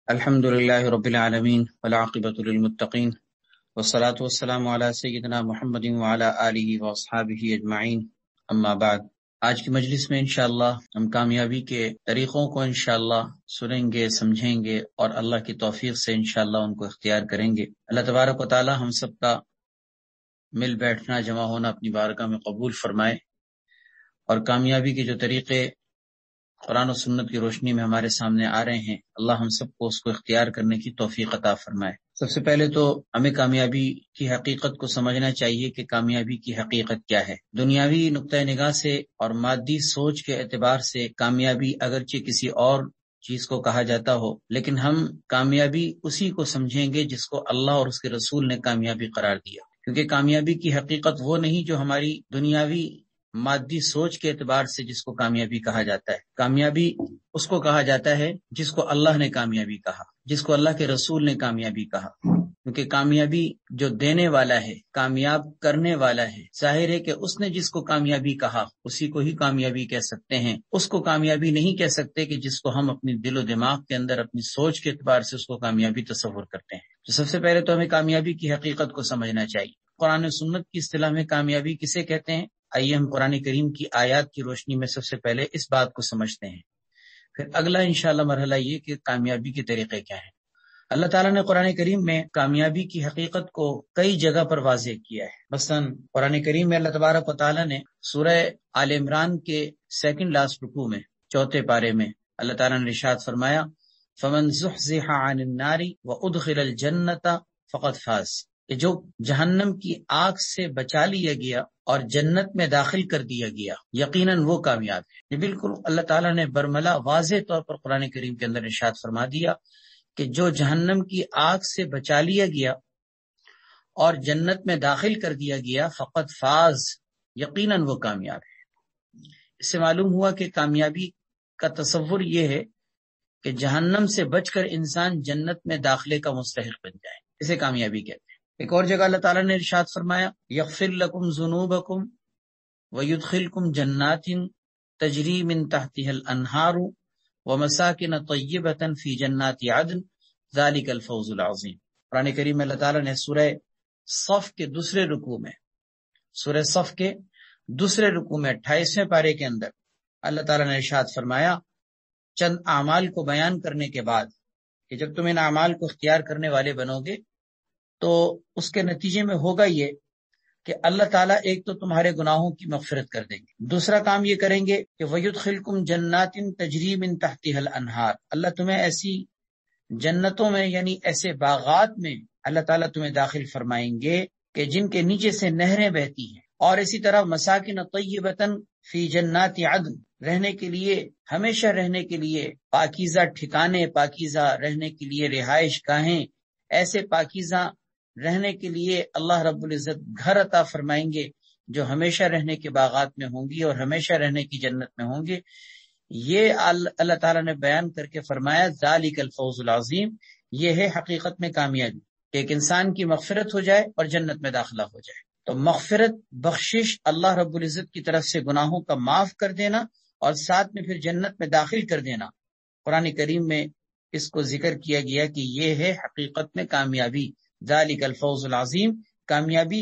الحمد لله رب العالمين والعاقبة للمتقين والصلاة والسلام على سيدنا محمد وعلى آله وأصحابه أجمعين اما بعد۔ آج کی مجلس میں انشاءاللہ ہم کامیابی کے طریقوں کو انشاءاللہ سنیں گے، سمجھیں گے اور اللہ کی توفیق سے انشاءاللہ ان کو اختیار کریں گے۔ اللہ تبارک و تعالی ہم سب کا مل بیٹھنا، جمع ہونا اپنی بارگاہ میں قبول فرمائے، اور کامیابی کے جو طریقے قرآن و سنت کی روشنی میں ہمارے سامنے آ رہے ہیں، اللہ ہم سب کو اس کو اختیار کرنے کی توفیق عطا فرمائے۔ سب سے پہلے تو ہمیں کامیابی کی حقیقت کو سمجھنا چاہیے کہ کامیابی کی حقیقت کیا ہے۔ دنیاوی نقطہ نگاہ سے اور مادی سوچ کے اعتبار سے کامیابی اگرچہ کسی اور چیز کو کہا جاتا ہو، لیکن ہم کامیابی اسی کو سمجھیں گے جس کو اللہ اور اس کے رسول نے کامیابی قرار دیا، کیونکہ کامیابی کی حقیقت وہ نہیں جو ہماری دنیاوی مادی سوچ کے اعتبار سے جس کو کامیابی کہا جاتا ہے۔ کامیابی اس کو کہا جاتا ہے جس کو اللہ نے کامیابی کہا، جس کو اللہ کے رسول نے کامیابی کہا، کیونکہ کامیابی جو دینے والا ہے، کامیاب کرنے والا ہے، ظاہر ہے کہ اس نے جس کو کامیابی کہا اسی کو ہی کامیابی کہہ سکتے ہیں۔ اس کو کامیابی نہیں کہہ سکتے کہ جس کو ہم اپنی دل و دماغ کے اندر اپنی سوچ کے اعتبار سے اس کو کامیابی تصور کرتے ہیں۔ تو سب سے پہلے تو ہمیں کامیابی کی حقیقت کو سمجھنا چاہیے۔ قرآن و سنت کی اصطلاح میں کامیابی کسے کہتے ہیں؟ آئیے ہم قرآن کریم کی آیات کی روشنی میں سب سے پہلے اس بات کو سمجھتے ہیں، پھر اگلا انشاءاللہ مرحلہ یہ کہ کامیابی کے طریقے کیا ہیں۔ اللہ تعالیٰ نے قرآن کریم میں کامیابی کی حقیقت کو کئی جگہ پر واضح کیا ہے۔ مثلا قرآن کریم میں اللہ تبارک و تعالیٰ نے سورہ آل عمران کے سیکنڈ لاسٹ رکوع میں چوتھے پارے میں اللہ تعالیٰ نے ارشاد فرمایا فَمَنْ زُحْزِحَ عَنِ النَّارِ وَأُدْخِلَ الْجَنَّةَ فَقَدْ فَازَ، کہ جو جہنم کی آگ سے بچا لیا گیا اور جنت میں داخل کر دیا گیا یقیناً وہ کامیاب ہے۔ یہ بالکل اللہ تعالیٰ نے برملا واضح طور پر قرآن کریم کے اندر ارشاد فرما دیا کہ جو جہنم کی آگ سے بچا لیا گیا اور جنت میں داخل کر دیا گیا فقط فاز، یقیناً وہ کامیاب ہے۔ اس سے معلوم ہوا کہ کامیابی کا تصور یہ ہے کہ جہنم سے بچ کر انسان جنت میں داخلے کا مستحق بن جائے، اسے کامیابی کہتے ہیں۔ ایک اور جگہ اللہ تعالیٰ نے ارشاد فرمایا یغفر لکم ذنوبکم ویدخلکم جنات تجری من تحتها الانہار ومساکن طیبۃ فی جنات عدن ذلک الفوز العظیم۔ قرآن کریم میں اللہ تعالیٰ نے سورہ صف کے دوسرے رکوع میں 28ویں پارے کے اندر اللہ تعالیٰ نے ارشاد فرمایا چند اعمال کو بیان کرنے کے بعد کہ جب تم ان اعمال کو اختیار کرنے والے بنو گے تو اس کے نتیجے میں ہوگا یہ کہ اللہ تعالیٰ ایک تو تمہارے گناہوں کی مغفرت کر دیں گے، دوسرا کام یہ کریں گے کہ وَيُدْخِلْكُمْ جَنَّاتٍ تَجْرِي مِن تَحْتِهَا الْأَنْهَارُ، اللہ تمہیں ایسی جنتوں میں یعنی ایسے باغات میں اللہ تعالیٰ تمہیں داخل فرمائیں گے کہ جن کے نیچے سے نہریں بہتی ہیں، اور اسی طرح مساکن طیبۃ فی جنات عدن، رہنے کے لیے، ہمیشہ رہنے کے لیے پاکیزہ ٹھکانے، پاکیزہ رہنے کے لیے رہائش گاہیں، ایسے پاکیزہ رہنے کے لیے اللہ رب العزت گھر عطا فرمائیں گے جو ہمیشہ رہنے کے باغات میں ہوں گی اور ہمیشہ رہنے کی جنت میں ہوں گے۔ یہ اللہ تعالیٰ نے بیان کر کے فرمایا ذالک الفوز العظیم، یہ ہے حقیقت میں کامیابی کہ ایک انسان کی مغفرت ہو جائے اور جنت میں داخلہ ہو جائے۔ تو مغفرت، بخشش، اللہ رب العزت کی طرف سے گناہوں کا معاف کر دینا اور ساتھ میں پھر جنت میں داخل کر دینا، قرآن کریم میں اس کو ذکر کیا گیا کہ یہ ہے حقیقت میں کامیابی، ذالک الفوز العظیم۔ کامیابی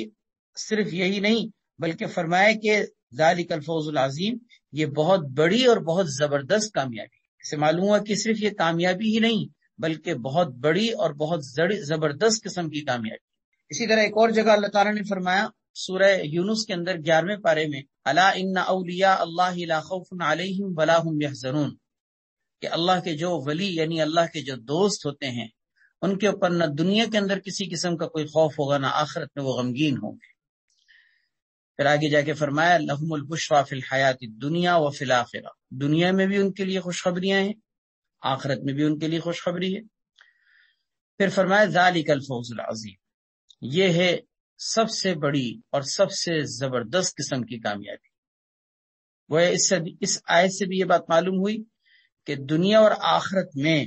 صرف یہی نہیں بلکہ فرمایا کہ ذالک الفوز العظیم، یہ بہت بڑی اور بہت زبردست کامیابی۔ اس سے معلوم ہوا کہ صرف یہ کامیابی ہی نہیں بلکہ بہت بڑی اور بہت زبردست قسم کی کامیابی۔ اسی طرح ایک اور جگہ اللہ تعالیٰ نے فرمایا سورہ یونس کے اندر 11ویں پارے میں الا ان اولیاء اللہ لا خوف علیہم ولا هم یحزنون، کہ اللہ کے جو ولی یعنی اللہ کے جو دوست ہوتے ہیں ان کے اوپر نہ دنیا کے اندر کسی قسم کا کوئی خوف ہوگا، نہ آخرت میں وہ غمگین ہوں گے۔ پھر آگے جا کے فرمایا لہم البشریٰ فی الحیات الدنیا وفی الآخرہ، دنیا میں بھی ان کے لیے خوشخبریاں ہیں، آخرت میں بھی ان کے لیے خوشخبری ہے۔ پھر فرمایا ذالک الفوز العظیم، یہ ہے سب سے بڑی اور سب سے زبردست قسم کی کامیابی۔ وہ اس آیت سے بھی یہ بات معلوم ہوئی کہ دنیا اور آخرت میں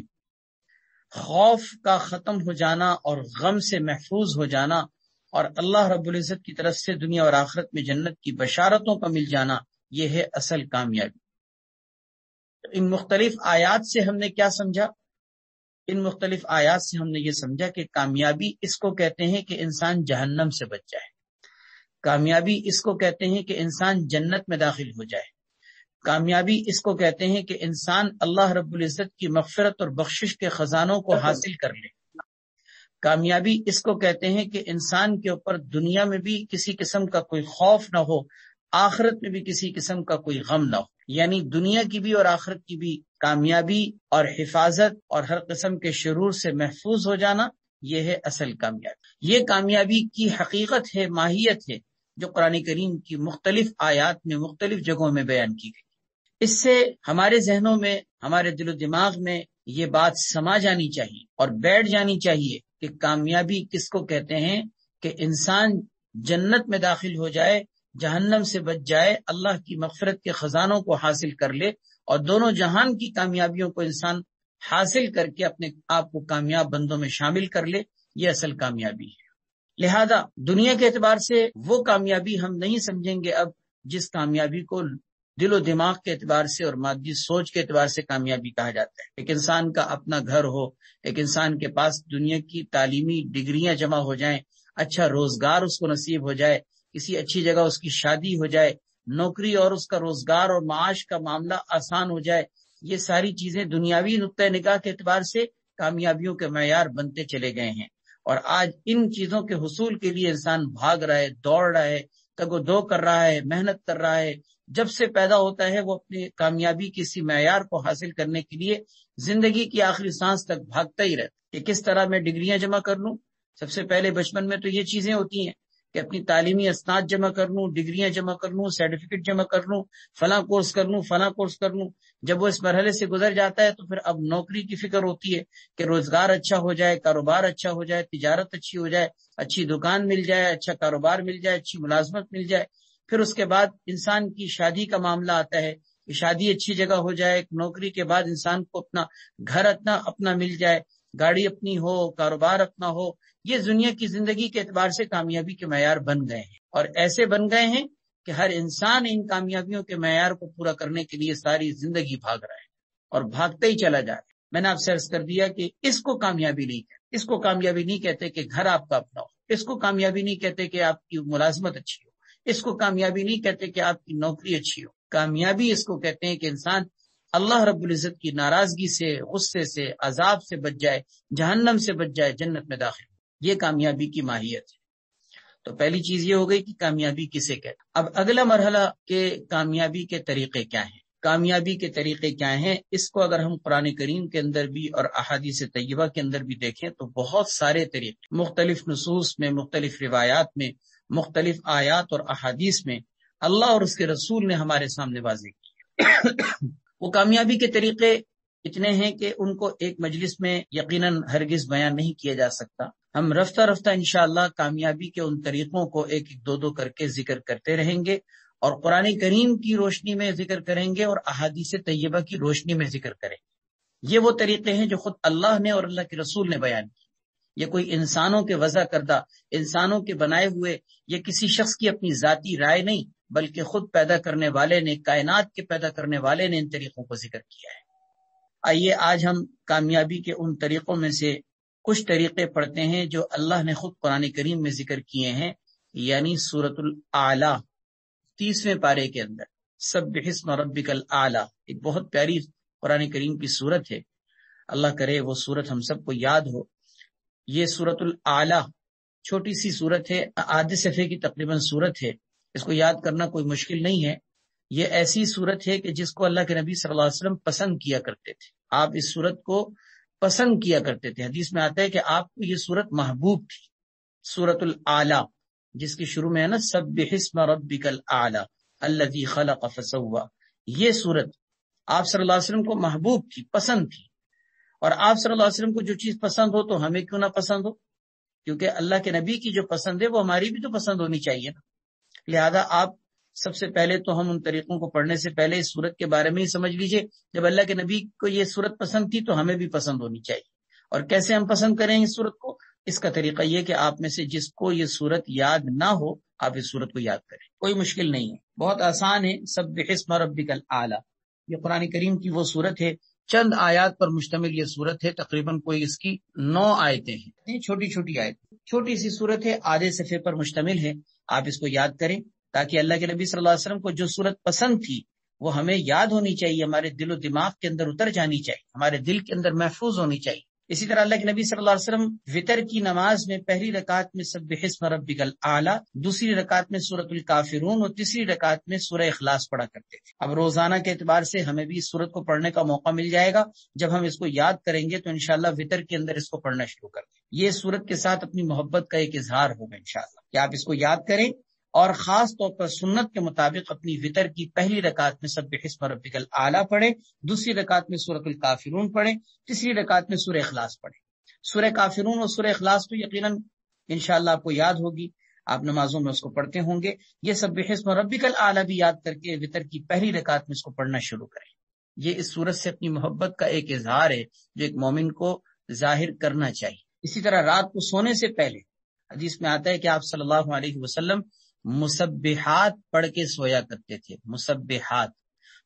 خوف کا ختم ہو جانا اور غم سے محفوظ ہو جانا اور اللہ رب العزت کی طرف سے دنیا اور آخرت میں جنت کی بشارتوں کا مل جانا، یہ ہے اصل کامیابی۔ ان مختلف آیات سے ہم نے کیا سمجھا ان مختلف آیات سے ہم نے یہ سمجھا کہ کامیابی اس کو کہتے ہیں کہ انسان جہنم سے بچ جائے، کامیابی اس کو کہتے ہیں کہ انسان جنت میں داخل ہو جائے، کامیابی اس کو کہتے ہیں کہ انسان اللہ رب العزت کی مغفرت اور بخشش کے خزانوں کو حاصل کر لے، کامیابی اس کو کہتے ہیں کہ انسان کے اوپر دنیا میں بھی کسی قسم کا کوئی خوف نہ ہو، آخرت میں بھی کسی قسم کا کوئی غم نہ ہو، یعنی دنیا کی بھی اور آخرت کی بھی کامیابی اور حفاظت اور ہر قسم کے شرور سے محفوظ ہو جانا، یہ ہے اصل کامیابی۔ یہ کامیابی کی حقیقت ہے، ماہیت ہے، جو قرآن کریم کی مختلف آیات میں مختلف جگہوں میں بیان کی گئی۔ اس سے ہمارے ذہنوں میں، ہمارے دل و دماغ میں یہ بات سما جانی چاہیے اور بیٹھ جانی چاہیے کہ کامیابی کس کو کہتے ہیں کہ انسان جنت میں داخل ہو جائے، جہنم سے بچ جائے، اللہ کی مغفرت کے خزانوں کو حاصل کر لے اور دونوں جہان کی کامیابیوں کو انسان حاصل کر کے اپنے آپ کو کامیاب بندوں میں شامل کر لے، یہ اصل کامیابی ہے۔ لہذا دنیا کے اعتبار سے وہ کامیابی ہم نہیں سمجھیں گے اب جس کامیابی کو دل و دماغ کے اعتبار سے اور مادی سوچ کے اعتبار سے کامیابی کہا جاتا ہے۔ ایک انسان کا اپنا گھر ہو، ایک انسان کے پاس دنیا کی تعلیمی ڈگریاں جمع ہو جائیں، اچھا روزگار اس کو نصیب ہو جائے، کسی اچھی جگہ اس کی شادی ہو جائے، نوکری اور اس کا روزگار اور معاش کا معاملہ آسان ہو جائے، یہ ساری چیزیں دنیاوی نقطۂ نگاہ کے اعتبار سے کامیابیوں کے معیار بنتے چلے گئے ہیں، اور آج ان چیزوں کے حصول کے لیے انسان بھاگ رہا ہے، دوڑ رہا ہے، تگ و دو کر رہا ہے، محنت کر رہا ہے۔ جب سے پیدا ہوتا ہے وہ اپنی کامیابی کسی معیار کو حاصل کرنے کے لیے زندگی کی آخری سانس تک بھاگتا ہی رہتا کہ کس طرح میں ڈگریاں جمع کر لوں۔ سب سے پہلے بچپن میں تو یہ چیزیں ہوتی ہیں کہ اپنی تعلیمی اسناد جمع کر لوں، ڈگریاں جمع کر لوں، سرٹیفکیٹ جمع کر لوں، فلاں کورس کر لوں، فلاں کورس کر لوں۔ جب وہ اس مرحلے سے گزر جاتا ہے تو پھر اب نوکری کی فکر ہوتی ہے کہ روزگار اچھا ہو جائے، کاروبار اچھا ہو جائے، تجارت اچھی ہو جائے، اچھی دکان مل جائے، اچھا کاروبار مل جائے، اچھی ملازمت مل جائے۔ پھر اس کے بعد انسان کی شادی کا معاملہ آتا ہے کہ شادی اچھی جگہ ہو جائے، نوکری کے بعد انسان کو اپنا گھر اپنا مل جائے، گاڑی اپنی ہو، کاروبار اپنا ہو۔ یہ دنیا کی زندگی کے اعتبار سے کامیابی کے معیار بن گئے ہیں، اور ایسے بن گئے ہیں کہ ہر انسان ان کامیابیوں کے معیار کو پورا کرنے کے لیے ساری زندگی بھاگ رہا ہے اور بھاگتا ہی چلا جا رہا ہے۔ میں نے آپ سے عرض کر دیا کہ اس کو کامیابی نہیں کہتے، اس کو کامیابی نہیں کہتے کہ گھر آپ کا اپنا ہو، اس کو کامیابی نہیں کہتے کہ آپ کی ملازمت اچھی ہو، اس کو کامیابی نہیں کہتے کہ آپ کی نوکری اچھی ہو۔ کامیابی اس کو کہتے ہیں کہ انسان اللہ رب العزت کی ناراضگی سے، غصے سے، عذاب سے بچ جائے، جہنم سے بچ جائے، جنت میں داخل۔ یہ کامیابی کی ماہیت ہے۔ تو پہلی چیز یہ ہو گئی کہ کامیابی کسے کہتے ہیں۔ اب اگلا مرحلہ کہ کامیابی کے طریقے کیا ہیں، کامیابی کے طریقے کیا ہیں، اس کو اگر ہم قرآن کریم کے اندر بھی اور احادیث طیبہ کے اندر بھی دیکھیں تو بہت سارے طریقے مختلف نصوص میں، مختلف روایات میں، مختلف آیات اور احادیث میں اللہ اور اس کے رسول نے ہمارے سامنے واضح کی۔ وہ کامیابی کے طریقے اتنے ہیں کہ ان کو ایک مجلس میں یقیناً ہرگز بیان نہیں کیا جا سکتا۔ ہم رفتہ رفتہ انشاءاللہ کامیابی کے ان طریقوں کو ایک ایک دو کر کے ذکر کرتے رہیں گے، اور قرآن کریم کی روشنی میں ذکر کریں گے اور احادیث طیبہ کی روشنی میں ذکر کریں گے۔ یہ وہ طریقے ہیں جو خود اللہ نے اور اللہ کے رسول نے بیان کی۔ یہ کوئی انسانوں کے وضع کردہ، انسانوں کے بنائے ہوئے، یہ کسی شخص کی اپنی ذاتی رائے نہیں، بلکہ خود پیدا کرنے والے نے، کائنات کے پیدا کرنے والے نے ان طریقوں کو ذکر کیا ہے۔ آئیے آج ہم کامیابی کے ان طریقوں میں سے کچھ طریقے پڑھتے ہیں جو اللہ نے خود قرآن کریم میں ذکر کیے ہیں، یعنی سورۃ الاعلیٰ 30ویں پارے کے اندر، سبح اسم ربک الاعلیٰ، ایک بہت پیاری قرآن کریم کی سورت ہے۔ اللہ کرے وہ سورت ہم سب کو یاد ہو۔ یہ سورۃ الاعلیٰ چھوٹی سی سورت ہے، آدھے صفحے کی تقریباً سورت ہے، اس کو یاد کرنا کوئی مشکل نہیں ہے۔ یہ ایسی سورت ہے کہ جس کو اللہ کے نبی صلی اللہ علیہ وسلم پسند کیا کرتے تھے، آپ اس سورت کو پسند کیا کرتے تھے۔ حدیث میں آتا ہے کہ آپ کو یہ سورت محبوب تھی، سورۃ الاعلیٰ، جس کی شروع میں ہے نا سبح اسم ربک الاعلیٰ الذی خلق فسوی۔ یہ سورت آپ صلی اللہ علیہ وسلم کو محبوب تھی، پسند تھی، اور آپ صلی اللہ علیہ وسلم کو جو چیز پسند ہو تو ہمیں کیوں نہ پسند ہو، کیونکہ اللہ کے نبی کی جو پسند ہے وہ ہماری بھی تو پسند ہونی چاہیے نا۔ لہذا آپ سب سے پہلے تو ہم ان طریقوں کو پڑھنے سے پہلے اس سورت کے بارے میں ہی سمجھ لیجئے، جب اللہ کے نبی کو یہ سورت پسند تھی تو ہمیں بھی پسند ہونی چاہیے۔ اور کیسے ہم پسند کریں اس سورت کو؟ اس کا طریقہ یہ کہ آپ میں سے جس کو یہ سورت یاد نہ ہو آپ اس سورت کو یاد کریں، کوئی مشکل نہیں ہے، بہت آسان ہے۔ سبح اسم ربک الاعلیٰ، یہ قرآن کریم کی وہ سورت ہے چند آیات پر مشتمل یہ صورت ہے، تقریباً کوئی اس کی 9 آیتیں ہیں، چھوٹی چھوٹی آیت، چھوٹی سی صورت ہے، آدھے صفحے پر مشتمل ہے۔ آپ اس کو یاد کریں تاکہ اللہ کے نبی صلی اللہ علیہ وسلم کو جو صورت پسند تھی وہ ہمیں یاد ہونی چاہیے، ہمارے دل و دماغ کے اندر اتر جانی چاہیے، ہمارے دل کے اندر محفوظ ہونی چاہیے۔ اسی طرح اللہ کے نبی صلی اللہ علیہ وسلم وتر کی نماز میں پہلی رکعت میں سبح اسم ربک الاعلی، دوسری رکعت میں سورۃ الکافرون اور تیسری رکعت میں سورہ اخلاص پڑھا کرتے تھے۔ اب روزانہ کے اعتبار سے ہمیں بھی اس سورت کو پڑھنے کا موقع مل جائے گا، جب ہم اس کو یاد کریں گے تو انشاءاللہ وتر کے اندر اس کو پڑھنا شروع کر دیں۔ یہ سورت کے ساتھ اپنی محبت کا ایک اظہار ہوگا انشاءاللہ کہ آپ اس کو یاد کریں، اور خاص طور پر سنت کے مطابق اپنی وتر کی پہلی رکعت میں سبح اسم ربک الاعلی پڑھیں، دوسری رکعت میں سورۃ الکافرون پڑھیں، تیسری رکعت میں سورہ اخلاص پڑھیں۔ سورہ کافرون اور سورہ اخلاص تو یقیناً انشاءاللہ آپ کو یاد ہوگی، آپ نمازوں میں اس کو پڑھتے ہوں گے۔ یہ سبح اسم ربک الاعلی بھی یاد کر کے وتر کی پہلی رکعت میں اس کو پڑھنا شروع کریں۔ یہ اس سورت سے اپنی محبت کا ایک اظہار ہے جو ایک مومن کو ظاہر کرنا چاہیے۔ اسی طرح رات کو سونے سے پہلے حدیث میں آتا ہے کہ آپ صلی اللہ علیہ وسلم مسبحات پڑھ کے سویا کرتے تھے۔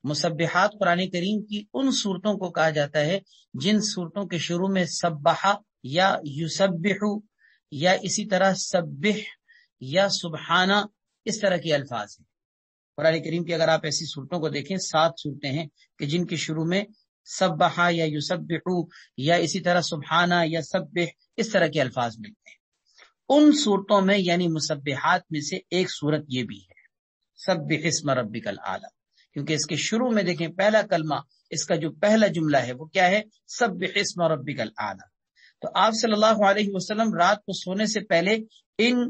مسبحات قرآن کریم کی ان صورتوں کو کہا جاتا ہے جن صورتوں کے شروع میں سبح یا یسبح یا اسی طرح سبح یا سبحانہ اس طرح کے الفاظ ہیں۔ قرآن کریم کی اگر آپ ایسی صورتوں کو دیکھیں 7 صورتیں ہیں کہ جن کے شروع میں سبح یا یسبح یا اسی طرح سبحانہ یا سبح اس طرح کے الفاظ ملتے ہیں۔ ان صورتوں میں یعنی مسبحات میں سے ایک صورت یہ بھی ہے سبح اسم ربک الاعلی، کیونکہ اس کے شروع میں دیکھیں پہلا کلمہ، اس کا جو پہلا جملہ ہے وہ کیا ہے؟ سبح اسم ربک الاعلی۔ تو آپ صلی اللہ علیہ وسلم رات کو سونے سے پہلے ان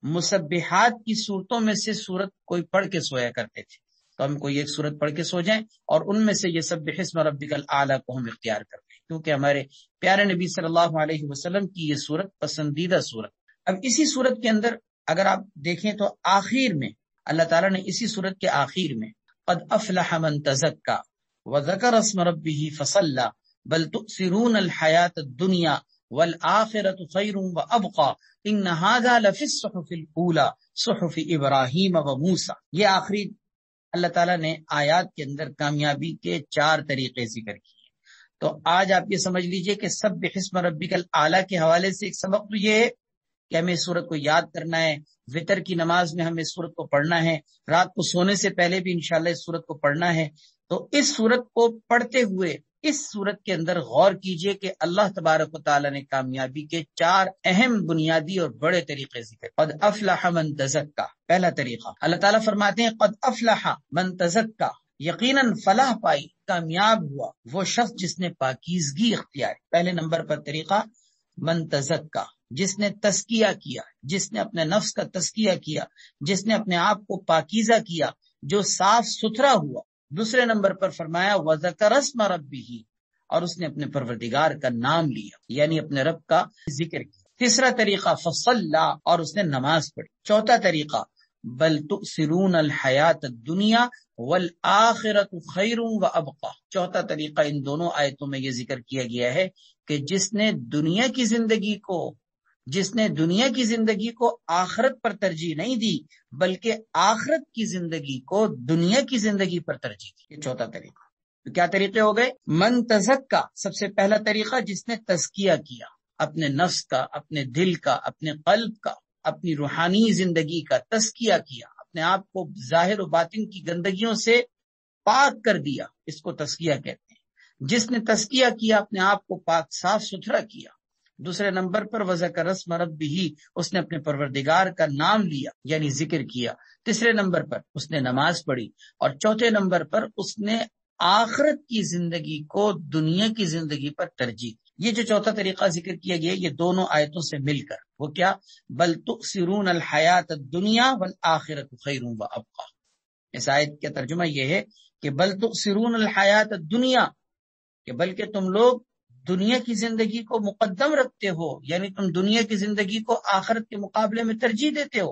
مسبحات کی صورتوں میں سے صورت کوئی پڑھ کے سویا کرتے تھے۔ تو ہم کوئی ایک صورت پڑھ کے سو جائیں اور ان میں سے یہ سبح اسم ربک الاعلی کو ہم اختیار کر لیں، کیونکہ ہمارے پیارے نبی صلی اللہ علیہ وسلم کی یہ صورت پسندیدہ صورت۔ اب اسی صورت کے اندر اگر آپ دیکھیں تو آخر میں اللہ تعالیٰ نے اسی صورت کے آخر میں قد افلح من تزکا وذکر اسم ربہ فصلی بل تؤثرون الحیاۃ الدنیا والآخرۃ خیر وابقی ان ھذا لفی الصحف الاولی صحف ابراہیم وموسیٰ۔ یہ آخری اللہ تعالیٰ نے آیات کے اندر کامیابی کے 4 طریقے ذکر کیے۔ تو آج آپ یہ سمجھ لیجئے کہ سبح اسم ربک الاعلی کے حوالے سے ایک سبق تو یہ ہے کہ ہمیں اس سورت کو یاد کرنا ہے، وتر کی نماز میں ہمیں اس سورت کو پڑھنا ہے، رات کو سونے سے پہلے بھی انشاءاللہ اس سورت کو پڑھنا ہے۔ تو اس سورت کو پڑھتے ہوئے اس سورت کے اندر غور کیجئے کہ اللہ تبارک و تعالی نے کامیابی کے 4 اہم بنیادی اور بڑے طریقے ذکر۔ قد افلح من تزکا، پہلا طریقہ اللہ تعالیٰ فرماتے ہیں قد افلح من تزکا، یقیناً فلاح پائی، کامیاب ہوا وہ شخص جس نے پاکیزگی اختیار۔ پہلے نمبر پر طریقہ من تزکا، جس نے تزکیہ کیا، جس نے اپنے نفس کا تزکیہ کیا، جس نے اپنے آپ کو پاکیزہ کیا، جو صاف ستھرا ہوا۔ دوسرے نمبر پر فرمایا وذکر اسم ربہ، اور اس نے اپنے پروردگار کا نام لیا یعنی اپنے رب کا ذکر کیا۔ تیسرا طریقہ فصلی، اور اس نے نماز پڑھی۔ چوتھا طریقہ بل تؤثرون الحیات الدنیا والآخرۃ خیر وابقی، چوتھا طریقہ ان دونوں آیتوں میں یہ ذکر کیا گیا ہے کہ جس نے دنیا کی زندگی کو آخرت پر ترجیح نہیں دی بلکہ آخرت کی زندگی کو دنیا کی زندگی پر ترجیح دی۔ یہ چوتھا طریقہ۔ تو کیا طریقے ہو گئے؟ من تزکا، سب سے پہلا طریقہ جس نے تزکیہ کیا، اپنے نفس کا، اپنے دل کا، اپنے قلب کا، اپنی روحانی زندگی کا تزکیہ کیا، اپنے آپ کو ظاہر و باطن کی گندگیوں سے پاک کر دیا، اس کو تزکیہ کہتے ہیں۔ جس نے تزکیہ کیا، اپنے آپ کو پاک صاف ستھرا کیا۔ دوسرے نمبر پر وذکر اسم ربہ، اس نے اپنے پروردگار کا نام لیا یعنی ذکر کیا۔ تیسرے نمبر پر اس نے نماز پڑھی، اور چوتھے نمبر پر اس نے آخرت کی زندگی کو دنیا کی زندگی پر ترجیح دی۔ یہ جو چوتھا طریقہ ذکر کیا گیا یہ دونوں آیتوں سے مل کر، وہ کیا؟ بل تؤثرون الحیات الدنیا والآخرۃ خیر وابقی۔ اس آیت کا ترجمہ یہ ہے کہ بل تؤثرون الحیات الدنیا، کہ بلکہ تم لوگ دنیا کی زندگی کو مقدم رکھتے ہو، یعنی تم دنیا کی زندگی کو آخرت کے مقابلے میں ترجیح دیتے ہو۔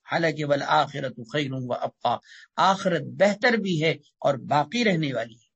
حالانکہ والآخرۃ خیر وابقی، آخرت بہتر بھی ہے اور باقی رہنے والی ہے۔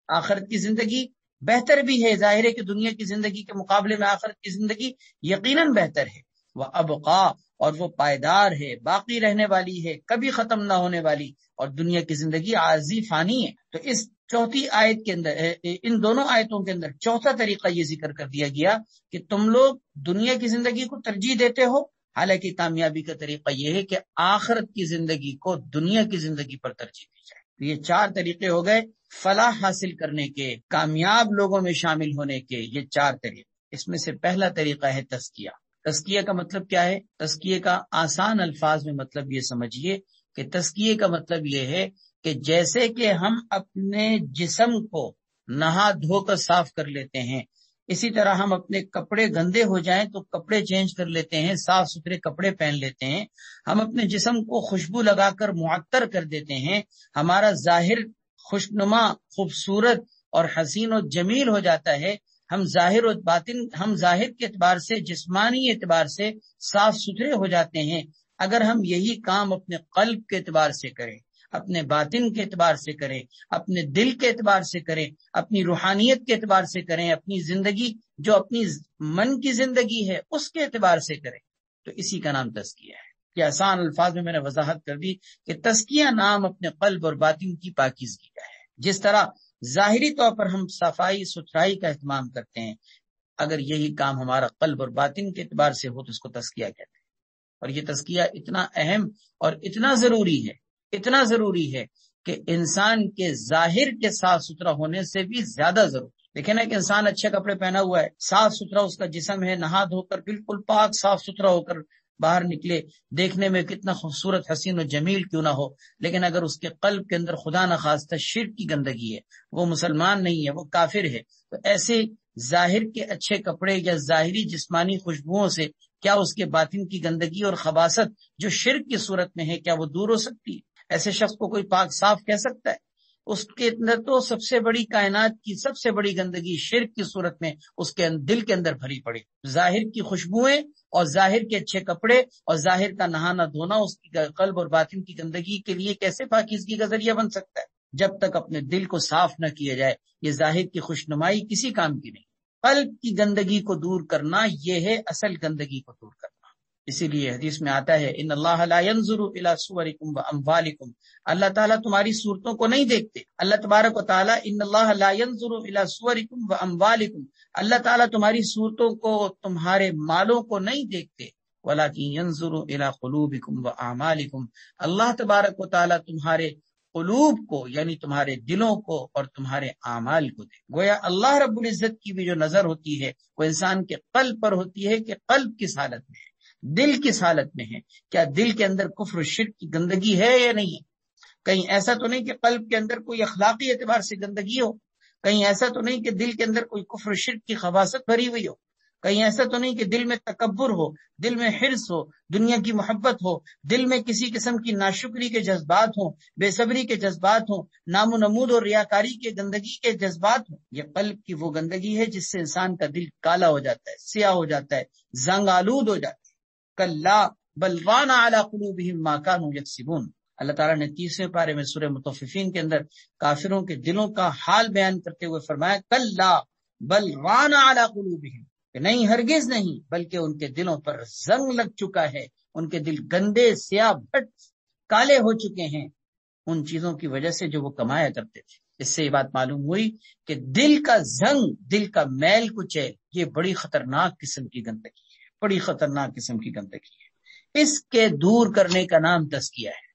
آخرت کی زندگی بہتر بھی ہے، ظاہر ہے کہ دنیا کی زندگی کے مقابلے میں آخرت کی زندگی یقیناً بہتر ہے۔ وابقی، اور وہ پائیدار ہے، باقی رہنے والی ہے، کبھی ختم نہ ہونے والی، اور دنیا کی زندگی عارضی فانی ہے۔ تو اس چوتھی آیت کے اندر، ان دونوں آیتوں کے اندر چوتھا طریقہ یہ ذکر کر دیا گیا کہ تم لوگ دنیا کی زندگی کو ترجیح دیتے ہو، حالانکہ کامیابی کا طریقہ یہ ہے کہ آخرت کی زندگی کو دنیا کی زندگی پر ترجیح دی جائے۔ تو یہ 4 طریقے ہو گئے فلاح حاصل کرنے کے، کامیاب لوگوں میں شامل ہونے کے، یہ 4 طریقے۔ اس میں سے پہلا طریقہ ہے تزکیہ۔ تزکیہ کا مطلب کیا ہے؟ تزکیہ کا آسان الفاظ میں مطلب یہ سمجھیے کہ تزکیہ کا مطلب یہ ہے کہ جیسے کہ ہم اپنے جسم کو نہا دھو کر صاف کر لیتے ہیں، اسی طرح ہم اپنے کپڑے گندے ہو جائیں تو کپڑے چینج کر لیتے ہیں، صاف ستھرے کپڑے پہن لیتے ہیں، ہم اپنے جسم کو خوشبو لگا کر معطر کر دیتے ہیں، ہمارا ظاہر خوشنما، خوبصورت اور حسین و جمیل ہو جاتا ہے، ہم ظاہر و باطن، ہم ظاہر کے اعتبار سے، جسمانی اعتبار سے صاف ستھرے ہو جاتے ہیں۔ اگر ہم یہی کام اپنے قلب کے اعتبار سے کریں، اپنے باطن کے اعتبار سے کریں، اپنے دل کے اعتبار سے کریں، اپنی روحانیت کے اعتبار سے کریں، اپنی زندگی جو اپنی من کی زندگی ہے اس کے اعتبار سے کریں، تو اسی کا نام تزکیہ ہے۔ یہ آسان الفاظ میں نے وضاحت کر دی کہ تزکیہ نام اپنے قلب اور باطن کی پاکیزگی کا ہے۔ جس طرح ظاہری طور پر ہم صفائی ستھرائی کا اہتمام کرتے ہیں، اگر یہی کام ہمارا قلب اور باطن کے اعتبار سے ہو تو اس کو تزکیہ کہتے ہیں۔ اور یہ تزکیہ اتنا اہم اور اتنا ضروری ہے کہ انسان کے ظاہر کے صاف ستھرا ہونے سے بھی زیادہ ضروری۔ دیکھیں نا کہ انسان اچھے کپڑے پہنا ہوا ہے، صاف ستھرا اس کا جسم ہے، نہا دھو کر بالکل پاک صاف ستھرا ہو کر باہر نکلے، دیکھنے میں کتنا خوبصورت، حسین و جمیل کیوں نہ ہو، لیکن اگر اس کے قلب کے اندر خدا نخواستہ شرک کی گندگی ہے، وہ مسلمان نہیں ہے، وہ کافر ہے، تو ایسے ظاہر کے اچھے کپڑے یا ظاہری جسمانی خوشبوؤں سے کیا اس کے باطن کی گندگی اور خباثت جو شرک کی صورت میں ہے کیا وہ دور ہو سکتی ہے؟ ایسے شخص کو کوئی پاک صاف کہہ سکتا ہے؟ اس کے اندر تو سب سے بڑی کائنات کی سب سے بڑی گندگی شرک کی صورت میں اس کے دل کے اندر بھری پڑی۔ ظاہر کی خوشبوئیں اور ظاہر کے اچھے کپڑے اور ظاہر کا نہانا دھونا اس کی قلب اور باطن کی گندگی کے لیے کیسے پاکیزگی کا ذریعہ بن سکتا ہے؟ جب تک اپنے دل کو صاف نہ کیا جائے یہ ظاہر کی خوشنمائی کسی کام کی نہیں۔ قلب کی گندگی کو دور کرنا یہ ہے اصل گندگی کو دور کرنا۔ اسی لیے حدیث میں آتا ہے ان اللہ لا ينظر الى صورکم واموالکم، اللہ تعالیٰ تمہاری صورتوں کو نہیں دیکھتے۔ اللہ تبارک و تعالیٰ ان اللہ لا ينظر الى صورکم واموالکم، اللہ تعالیٰ تمہاری صورتوں کو، تمہارے مالوں کو نہیں دیکھتے، ولکن ينظر الى قلوبکم واعمالکم، اللہ تبارک و تعالیٰ تمہارے قلوب کو یعنی تمہارے دلوں کو اور تمہارے اعمال کو دے۔ گویا اللہ رب العزت کی بھی جو نظر ہوتی ہے وہ انسان کے قلب پر ہوتی ہے کہ قلب کس حالت میں ہے، دل کس حالت میں ہے، کیا دل کے اندر کفر و شرک کی گندگی ہے یا نہیں ہے؟ کہیں ایسا تو نہیں کہ قلب کے اندر کوئی اخلاقی اعتبار سے گندگی ہو، کہیں ایسا تو نہیں کہ دل کے اندر کوئی کفر و شرک کی خباثت بھری ہوئی ہو، کہیں ایسا تو نہیں کہ دل میں تکبر ہو، دل میں حرص ہو، دنیا کی محبت ہو، دل میں کسی قسم کی ناشکری کے جذبات ہوں، بے صبری کے جذبات ہوں، نام و نمود اور ریاکاری کے گندگی کے جذبات ہوں۔ یہ قلب کی وہ گندگی ہے جس سے انسان کا دل کالا ہو جاتا ہے، سیاہ ہو جاتا ہے، زنگ آلود ہو جاتا ہے۔ کلا بل ران علی قلوبہم ما کانوا یکسبون، اللہ تعالیٰ نے 30ویں پارے میں سورہ مطففین کے اندر کافروں کے دلوں کا حال بیان کرتے ہوئے فرمایا کلا بل ران علی قلوبہم، کہ نہیں ہرگز نہیں، بلکہ ان کے دلوں پر زنگ لگ چکا ہے، ان کے دل گندے سیاہ بھٹ کالے ہو چکے ہیں ان چیزوں کی وجہ سے جو وہ کمایا کرتے تھے۔ اس سے یہ بات معلوم ہوئی کہ دل کا زنگ، دل کا میل کچیل، یہ بڑی خطرناک قسم کی گندگی ہے، بڑی خطرناک قسم کی گندگی ہے۔ اس کے دور کرنے کا نام تزکیہ ہے،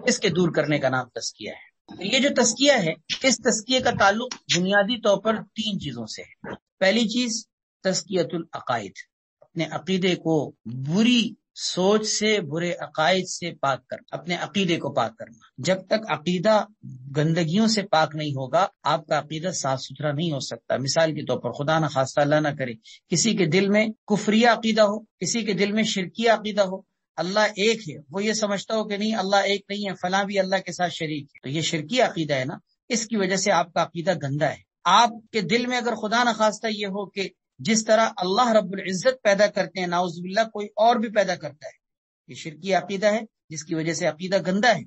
اس کے دور کرنے کا نام تزکیہ ہے۔ یہ جو تزکیہ ہے، اس تزکیے کا تعلق بنیادی طور پر 3 چیزوں سے ہے۔ پہلی چیز تزکیۃ العقائد، اپنے عقیدے کو بری سوچ سے، برے عقائد سے پاک کرنا، اپنے عقیدے کو پاک کرنا۔ جب تک عقیدہ گندگیوں سے پاک نہیں ہوگا آپ کا عقیدہ صاف ستھرا نہیں ہو سکتا۔ مثال کے طور پر خدا نہ خواستہ اللہ نہ کرے کسی کے دل میں کفریہ عقیدہ ہو، کسی کے دل میں شرکیہ عقیدہ ہو، اللہ ایک ہے وہ یہ سمجھتا ہو کہ نہیں اللہ ایک نہیں ہے، فلاں بھی اللہ کے ساتھ شریک ہے، تو یہ شرکی عقیدہ ہے نا، اس کی وجہ سے آپ کا عقیدہ گندا ہے۔ آپ کے دل میں اگر خدا نہ خواستہ یہ ہو کہ جس طرح اللہ رب العزت پیدا کرتے ہیں نعوذ باللہ کوئی اور بھی پیدا کرتا ہے، یہ شرکی عقیدہ ہے جس کی وجہ سے عقیدہ گندا ہے۔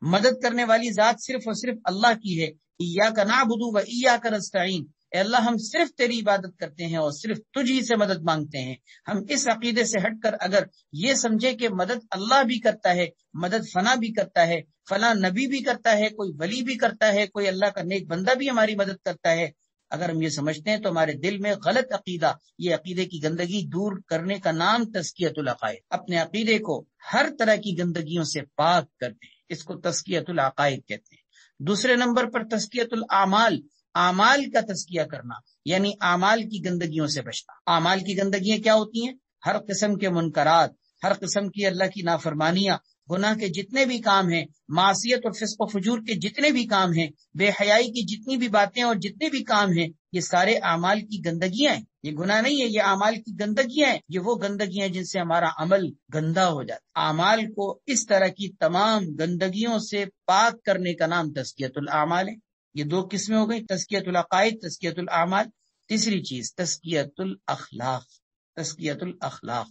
مدد کرنے والی ذات صرف اور صرف اللہ کی ہے، ایاک نعبد و ایاک نستعین، اے اللہ ہم صرف تیری عبادت کرتے ہیں اور صرف تجھ ہی سے مدد مانگتے ہیں. ہم اس عقیدے سے ہٹ کر اگر یہ سمجھے کہ مدد اللہ بھی کرتا ہے، مدد فنا بھی کرتا ہے، فلاں نبی بھی کرتا ہے، کوئی ولی بھی کرتا ہے، کوئی اللہ کا نیک بندہ بھی ہماری مدد کرتا ہے، اگر ہم یہ سمجھتے ہیں تو ہمارے دل میں غلط عقیدہ، یہ عقیدے کی گندگی دور کرنے کا نام تزکیۃ العقائد. اپنے عقیدے کو ہر طرح کی گندگیوں سے پاک کر دیں، اس کو تزکیۃ العقائد کہتے ہیں. دوسرے نمبر پر تزکیۃ الاعمال، اعمال کا تزکیہ کرنا، یعنی اعمال کی گندگیوں سے بچنا. اعمال کی گندگیاں کیا ہوتی ہیں؟ ہر قسم کے منکرات، ہر قسم کی اللہ کی نافرمانیاں، گناہ کے جتنے بھی کام ہیں، معصیت اور فسق و فجور کے جتنے بھی کام ہیں، بے حیائی کی جتنی بھی باتیں اور جتنے بھی کام ہیں، یہ سارے اعمال کی گندگیاں ہیں. یہ گناہ نہیں ہے، یہ اعمال کی گندگیاں ہیں. یہ وہ گندگیاں ہیں جن سے ہمارا عمل گندا ہو جاتا ہے. اعمال کو اس طرح کی تمام گندگیوں سے پاک کرنے کا نام تزکیۃ الاعمال ہے. یہ دو قسمیں ہو گئی، تزکیۃ العقائد، تزکیۃ الاعمال. تیسری چیز تزکیۃ الاخلاق. تزکیۃ الاخلاق،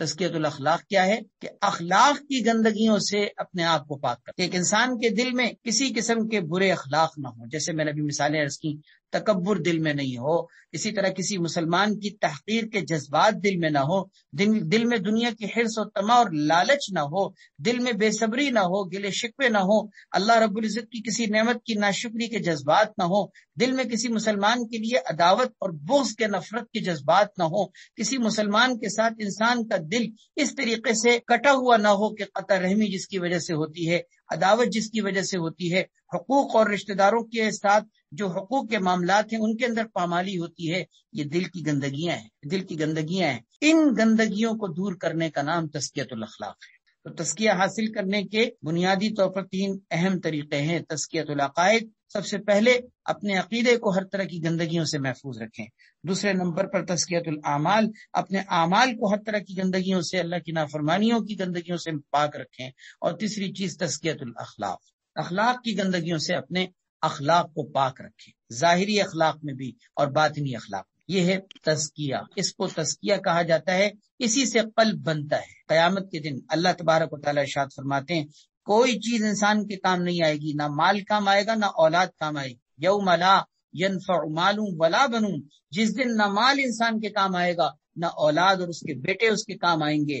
تزکیۃ الاخلاق کیا ہے؟ کہ اخلاق کی گندگیوں سے اپنے آپ کو پاک کر. ایک انسان کے دل میں کسی قسم کے برے اخلاق نہ ہوں، جیسے میں نے ابھی مثالیں عرض کی. تکبر دل میں نہیں ہو، اسی طرح کسی مسلمان کی تحقیر کے جذبات دل میں نہ ہو، دل میں دنیا کی حرص و طمع اور لالچ نہ ہو، دل میں بے صبری نہ ہو، گلے شکوے نہ ہو، اللہ رب العزت کی کسی نعمت کی ناشکری کے جذبات نہ ہو، دل میں کسی مسلمان کے لیے عداوت اور بغض کے نفرت کے جذبات نہ ہو، کسی مسلمان کے ساتھ انسان کا دل اس طریقے سے کٹا ہوا نہ ہو کہ قطع رحمی جس کی وجہ سے ہوتی ہے، عداوت جس کی وجہ سے ہوتی ہے، حقوق اور رشتہ داروں کے ساتھ جو حقوق کے معاملات ہیں ان کے اندر پامالی ہوتی ہے. یہ دل کی گندگیاں ہیں، دل کی گندگیاں ہیں. ان گندگیوں کو دور کرنے کا نام تزکیۃ الاخلاق ہے. تو تزکیہ حاصل کرنے کے بنیادی طور پر 3 اہم طریقے ہیں. تزکیۃ العقائد، سب سے پہلے اپنے عقیدے کو ہر طرح کی گندگیوں سے محفوظ رکھیں. دوسرے نمبر پر تزکیۃ الاعمال، اپنے اعمال کو ہر طرح کی گندگیوں سے، اللہ کی نافرمانیوں کی گندگیوں سے پاک رکھیں. اور تیسری چیز تزکیۃ الاخلاق، اخلاق کی گندگیوں سے اپنے اخلاق کو پاک رکھیں، ظاہری اخلاق میں بھی اور باطنی اخلاق میں. یہ ہے تزکیہ، اس کو تزکیہ کہا جاتا ہے. اسی سے قلب بنتا ہے. قیامت کے دن اللہ تبارک و تعالیٰ ارشاد فرماتے ہیں کوئی چیز انسان کے کام نہیں آئے گی، نہ مال کام آئے گا نہ اولاد کام آئے گی. یوم لا ینفع مال ولا بنون، جس دن نہ مال انسان کے کام آئے گا نہ اولاد اور اس کے بیٹے اس کے کام آئیں گے.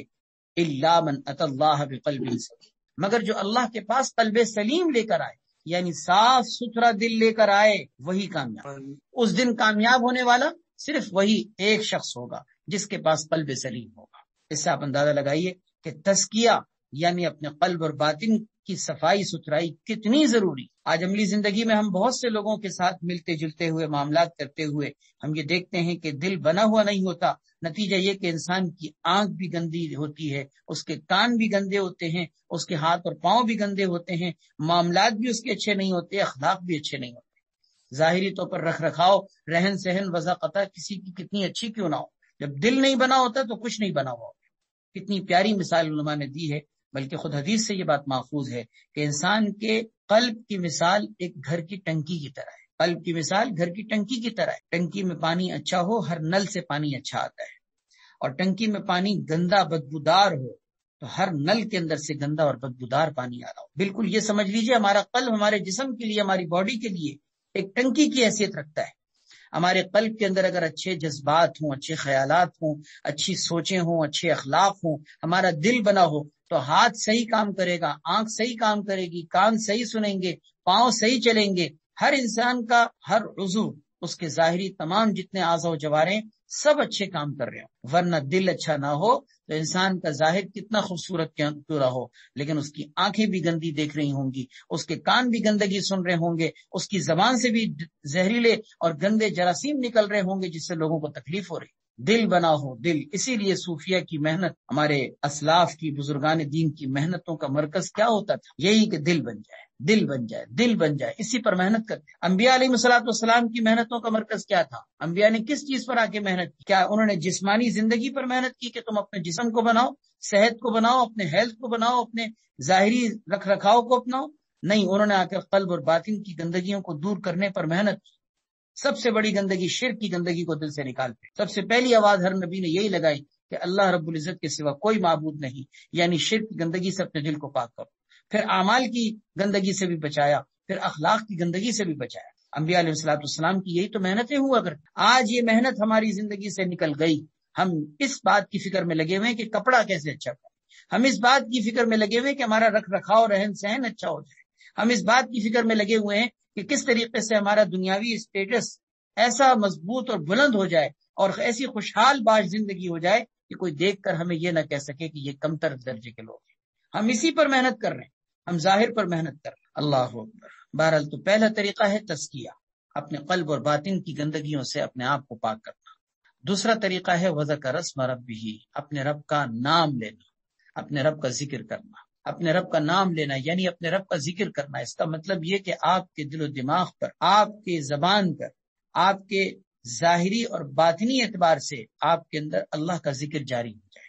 الا من اتى اللہ بقلب سلیم، مگر جو اللہ کے پاس قلب سلیم لے کر آئے، یعنی صاف ستھرا دل لے کر آئے، وہی کامیاب. اس دن کامیاب ہونے والا صرف وہی ایک شخص ہوگا جس کے پاس قلب سلیم ہوگا. اس سے آپ اندازہ لگائیے کہ تزکیہ یعنی اپنے قلب اور باطن کی صفائی ستھرائی کتنی ضروری. آج عملی زندگی میں ہم بہت سے لوگوں کے ساتھ ملتے جلتے ہوئے، معاملات کرتے ہوئے ہم یہ دیکھتے ہیں کہ دل بنا ہوا نہیں ہوتا. نتیجہ یہ کہ انسان کی آنکھ بھی گندی ہوتی ہے، اس کے کان بھی گندے ہوتے ہیں، اس کے ہاتھ اور پاؤں بھی گندے ہوتے ہیں، معاملات بھی اس کے اچھے نہیں ہوتے، اخلاق بھی اچھے نہیں ہوتے. ظاہری طور پر رکھ رکھاؤ، رہن سہن، وضاقتہ کسی کی کتنی اچھی کیوں نہ ہو، جب دل نہیں بنا ہوتا تو کچھ نہیں بنا ہوا. کتنی پیاری مثال علماء نے دی ہے، بلکہ خود حدیث سے یہ بات محفوظ ہے کہ انسان کے قلب کی مثال ایک گھر کی ٹنکی کی طرح ہے. قلب کی مثال گھر کی ٹنکی کی طرح ہے. ٹنکی میں پانی اچھا ہو، ہر نل سے پانی اچھا آتا ہے، اور ٹنکی میں پانی گندا بدبودار ہو تو ہر نل کے اندر سے گندا اور بدبودار پانی آ رہا ہو. بالکل یہ سمجھ لیجئے ہمارا قلب ہمارے جسم کے لیے، ہماری باڈی کے لیے ایک ٹنکی کی حیثیت رکھتا ہے. ہمارے قلب کے اندر اگر اچھے جذبات ہوں، اچھے خیالات ہوں، اچھی سوچیں ہوں، اچھے اخلاق ہوں، ہمارا دل بنا ہو تو ہاتھ صحیح کام کرے گا، آنکھ صحیح کام کرے گی، کان صحیح سنیں گے، پاؤں صحیح چلیں گے. ہر انسان کا ہر عضو، اس کے ظاہری تمام جتنے اعضاء و جوارے سب اچھے کام کر رہے ہوں. ورنہ دل اچھا نہ ہو تو انسان کا ظاہر کتنا خوبصورت کیوں رہا ہو، لیکن اس کی آنکھیں بھی گندی دیکھ رہی ہوں گی، اس کے کان بھی گندگی سن رہے ہوں گے، اس کی زبان سے بھی زہریلے اور گندے جراثیم نکل رہے ہوں گے جس سے لوگوں کو تکلیف ہو رہی. دل بنا ہو، دل. اسی لیے صوفیہ کی محنت، ہمارے اسلاف کی، بزرگان دین کی محنتوں کا مرکز کیا ہوتا تھا؟ یہی کہ دل بن جائے، دل بن جائے، دل بن جائے. اسی پر محنت کرتے. انبیاء علیہ السلام کی محنتوں کا مرکز کیا تھا؟ انبیاء نے کس چیز پر آ کے محنت کی؟ کیا انہوں نے جسمانی زندگی پر محنت کی کہ تم اپنے جسم کو بناؤ، صحت کو بناؤ، اپنے ہیلتھ کو بناؤ، اپنے ظاہری رکھ رکھاؤ کو اپناؤ؟ نہیں، انہوں نے آ کر قلب اور باطن کی گندگیوں کو دور کرنے پر محنت. سب سے بڑی گندگی شرک کی گندگی کو دل سے نکالتے. سب سے پہلی آواز ہر نبی نے یہی لگائی کہ اللہ رب العزت کے سوا کوئی معبود نہیں، یعنی شرک کی گندگی سے اپنے دل کو پاک کرو. پھر اعمال کی گندگی سے بھی بچایا، پھر اخلاق کی گندگی سے بھی بچایا. انبیاء علیہ الصلوۃ والسلام کی یہی تو محنتیں ہوا کرتی. آج یہ محنت ہماری زندگی سے نکل گئی. ہم اس بات کی فکر میں لگے ہوئے ہیں کہ کپڑا کیسے اچھا کریں. ہم اس بات کی فکر میں لگے ہوئے ہیں کہ ہمارا رکھ رکھاؤ رہن سہن اچھا ہو جائے. ہم اس بات کی فکر میں لگے ہوئے ہیں کہ کس طریقے سے ہمارا دنیاوی اسٹیٹس ایسا مضبوط اور بلند ہو جائے اور ایسی خوشحال باش زندگی ہو جائے کہ کوئی دیکھ کر ہمیں یہ نہ کہہ سکے کہ یہ کمتر درجے کے لوگ ہیں. ہم اسی پر محنت کر رہے ہیں. ہم ظاہر پر محنت کر رہے ہیں. اللہ اکبر. بہرحال تو پہلا طریقہ ہے تزکیہ، اپنے قلب اور باطن کی گندگیوں سے اپنے آپ کو پاک کرنا. دوسرا طریقہ ہے وذکر اسم ربہ، اپنے رب کا نام لینا، اپنے رب کا ذکر کرنا. اپنے رب کا نام لینا یعنی اپنے رب کا ذکر کرنا. اس کا مطلب یہ کہ آپ کے دل و دماغ پر، آپ کے زبان پر، آپ کے ظاہری اور باطنی اعتبار سے آپ کے اندر اللہ کا ذکر جاری ہو جائے.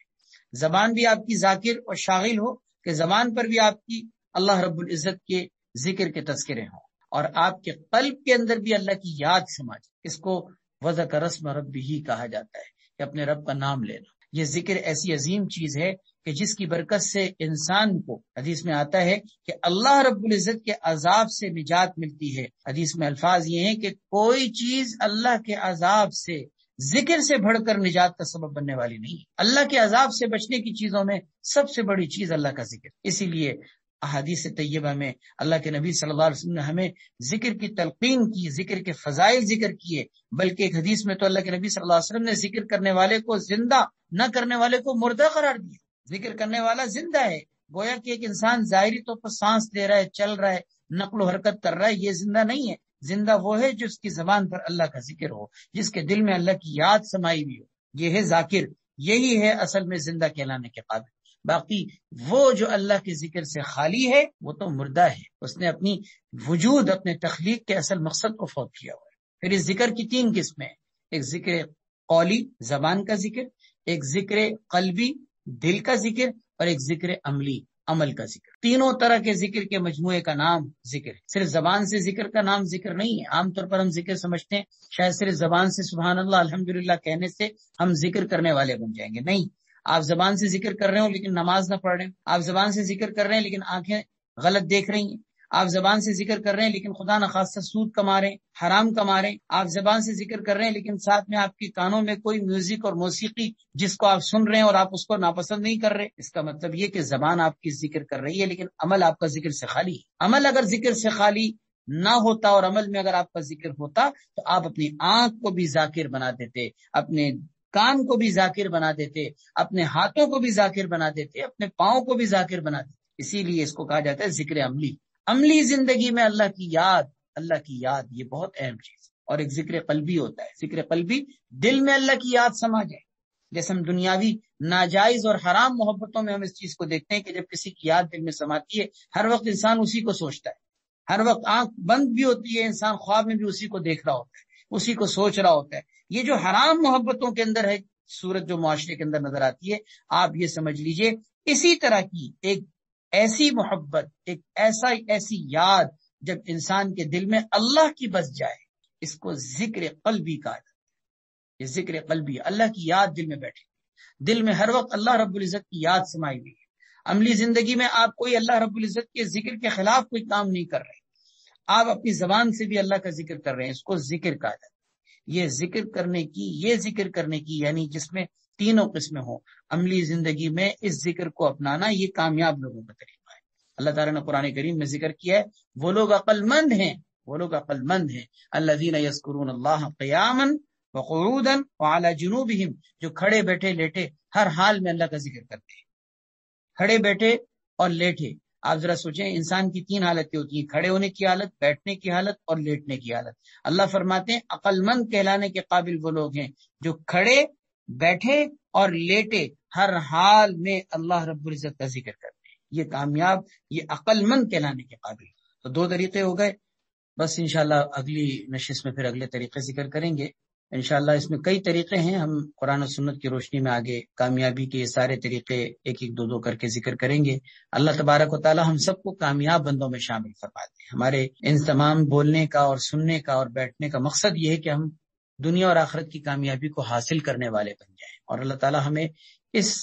زبان بھی آپ کی ذاکر اور شاغل ہو کہ زبان پر بھی آپ کی اللہ رب العزت کے ذکر کے تذکرے ہوں، اور آپ کے قلب کے اندر بھی اللہ کی یاد سما جائے. اس کو وذکر اسم ربہ کہا جاتا ہے کہ اپنے رب کا نام لینا. یہ ذکر ایسی عظیم چیز ہے کہ جس کی برکت سے انسان کو، حدیث میں آتا ہے کہ اللہ رب العزت کے عذاب سے نجات ملتی ہے. حدیث میں الفاظ یہ ہیں کہ کوئی چیز اللہ کے عذاب سے ذکر سے بڑھ کر نجات کا سبب بننے والی نہیں. اللہ کے عذاب سے بچنے کی چیزوں میں سب سے بڑی چیز اللہ کا ذکر. اسی لیے احادیث طیبہ میں اللہ کے نبی صلی اللہ علیہ وسلم نے ہمیں ذکر کی تلقین کی، ذکر کے فضائل ذکر کیے. بلکہ ایک حدیث میں تو اللہ کے نبی صلی اللہ علیہ وسلم نے ذکر کرنے والے کو زندہ، نہ کرنے والے کو مردہ قرار دیا. ذکر کرنے والا زندہ ہے، گویا کہ ایک انسان ظاہری طور پر سانس لے رہا ہے، چل رہا ہے، نقل و حرکت کر رہا ہے، یہ زندہ نہیں ہے. زندہ وہ ہے جس کی زبان پر اللہ کا ذکر ہو، جس کے دل میں اللہ کی یاد سمائی ہوئی ہو. یہ ہے ذاکر، یہی ہے اصل میں زندہ کہلانے کے قابل. باقی وہ جو اللہ کے ذکر سے خالی ہے وہ تو مردہ ہے. اس نے اپنی وجود، اپنے تخلیق کے اصل مقصد کو فوت کیا ہوا ہے. پھر اس ذکر کی 3 قسمیں، ایک ذکر قولی زبان کا ذکر، ایک ذکر قلبی دل کا ذکر، اور ایک ذکر عملی عمل کا ذکر. تینوں طرح کے ذکر کے مجموعے کا نام ذکر ہے. صرف زبان سے ذکر کا نام ذکر نہیں ہے. عام طور پر ہم ذکر سمجھتے ہیں شاید صرف زبان سے سبحان اللہ الحمدللہ کہنے سے ہم ذکر کرنے والے بن جائیں گے. نہیں، آپ زبان سے ذکر کر رہے ہو لیکن نماز نہ پڑھ رہے ہیں. آپ زبان سے ذکر کر رہے ہیں لیکن آنکھیں غلط دیکھ رہی ہیں. آپ زبان سے ذکر کر رہے ہیں لیکن خدا نخواستہ سود کما رہے ہیں، حرام کما رہے ہیں. آپ زبان سے ذکر کر رہے ہیں لیکن ساتھ میں آپ کے کانوں میں کوئی میوزک اور موسیقی جس کو آپ سن رہے ہیں اور آپ اس کو ناپسند نہیں کر رہے. اس کا مطلب یہ کہ زبان آپ کی ذکر کر رہی ہے لیکن عمل آپ کا ذکر سے خالی ہے. عمل اگر ذکر سے خالی نہ ہوتا اور عمل میں اگر آپ کا ذکر ہوتا تو آپ اپنی آنکھ کو بھی ذاکر بنا دیتے، اپنے کان کو بھی ذاکر بنا دیتے، اپنے ہاتھوں کو بھی ذاکر بنا دیتے، اپنے پاؤں کو بھی ذاکر بنا دیتے. اسی لیے اس کو کہا جاتا ہے ذکر عملی. عملی زندگی میں اللہ کی یاد یہ بہت اہم چیز ہے. اور ایک ذکر قلبی ہوتا ہے. ذکر قلبی دل میں اللہ کی یاد سما جائے. جیسے ہم دنیاوی ناجائز اور حرام محبتوں میں ہم اس چیز کو دیکھتے ہیں کہ جب کسی کی یاد دل میں سماتی ہے ہر وقت انسان اسی کو سوچتا ہے. ہر وقت آنکھ بند بھی ہوتی ہے، انسان خواب میں بھی اسی کو دیکھ رہا ہوتا ہے، اسی کو سوچ رہا ہوتا ہے. یہ جو حرام محبتوں کے اندر ہے صورت جو معاشرے کے اندر نظر آتی ہے، آپ یہ سمجھ لیجئے اسی طرح کی ایک ایسی محبت، ایک ایسی یاد جب انسان کے دل میں اللہ کی بس جائے، اس کو ذکر قلبی کہا جاتا ہے. یہ ذکر قلبی، اللہ کی یاد دل میں بیٹھے، دل میں ہر وقت اللہ رب العزت کی یاد سمائی ہوئی ہے. عملی زندگی میں آپ کوئی اللہ رب العزت کے ذکر کے خلاف کوئی کام نہیں کر رہے، آپ اپنی زبان سے بھی اللہ کا ذکر کر رہے ہیں. اس کو ذکر کہا جاتا ہے. یہ ذکر کرنے کی یعنی جس میں تینوں قسمیں ہوں. عملی زندگی میں اس ذکر کو اپنانا یہ کامیاب لوگوں کا طریقہ ہے. اللہ تعالیٰ نے قرآن کریم میں ذکر کیا ہے وہ لوگ عقل مند ہیں الذین یذکرون اللہ قیاما وقعودا وعلی جنوبہم، جو کھڑے بیٹھے لیٹے ہر حال میں اللہ کا ذکر کرتے ہیں. کھڑے بیٹھے اور لیٹے. آپ ذرا سوچیں انسان کی 3 حالتیں ہوتی ہیں، کھڑے ہونے کی حالت، بیٹھنے کی حالت اور لیٹنے کی حالت. اللہ فرماتے ہیں عقل مند کہلانے کے قابل وہ لوگ ہیں جو کھڑے بیٹھے اور لیٹے ہر حال میں اللہ رب العزت کا ذکر کرتے ہیں. یہ کامیاب، یہ عقل مند کہلانے کے قابل. تو 2 طریقے ہو گئے. بس انشاءاللہ اگلی نشست میں پھر اگلے طریقے ذکر کریں گے. انشاءاللہ اس میں کئی طریقے ہیں، ہم قرآن و سنت کی روشنی میں آگے کامیابی کے یہ سارے طریقے ایک 2 کر کے ذکر کریں گے. اللہ تبارک و تعالی ہم سب کو کامیاب بندوں میں شامل فرما دے. ہمارے ان تمام بولنے کا اور سننے کا اور بیٹھنے کا مقصد یہ ہے کہ ہم دنیا اور آخرت کی کامیابی کو حاصل کرنے والے بن جائیں، اور اللہ تعالی ہمیں اس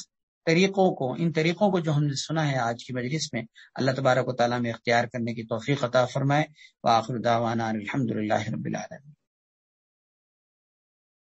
ان طریقوں کو جو ہم نے سنا ہے آج کی مجلس میں، اللہ تبارک و تعالیٰ میں اختیار کرنے کی توفیق عطا فرمائے۔ وآخر دعوانا الحمدللہ رب العالمین۔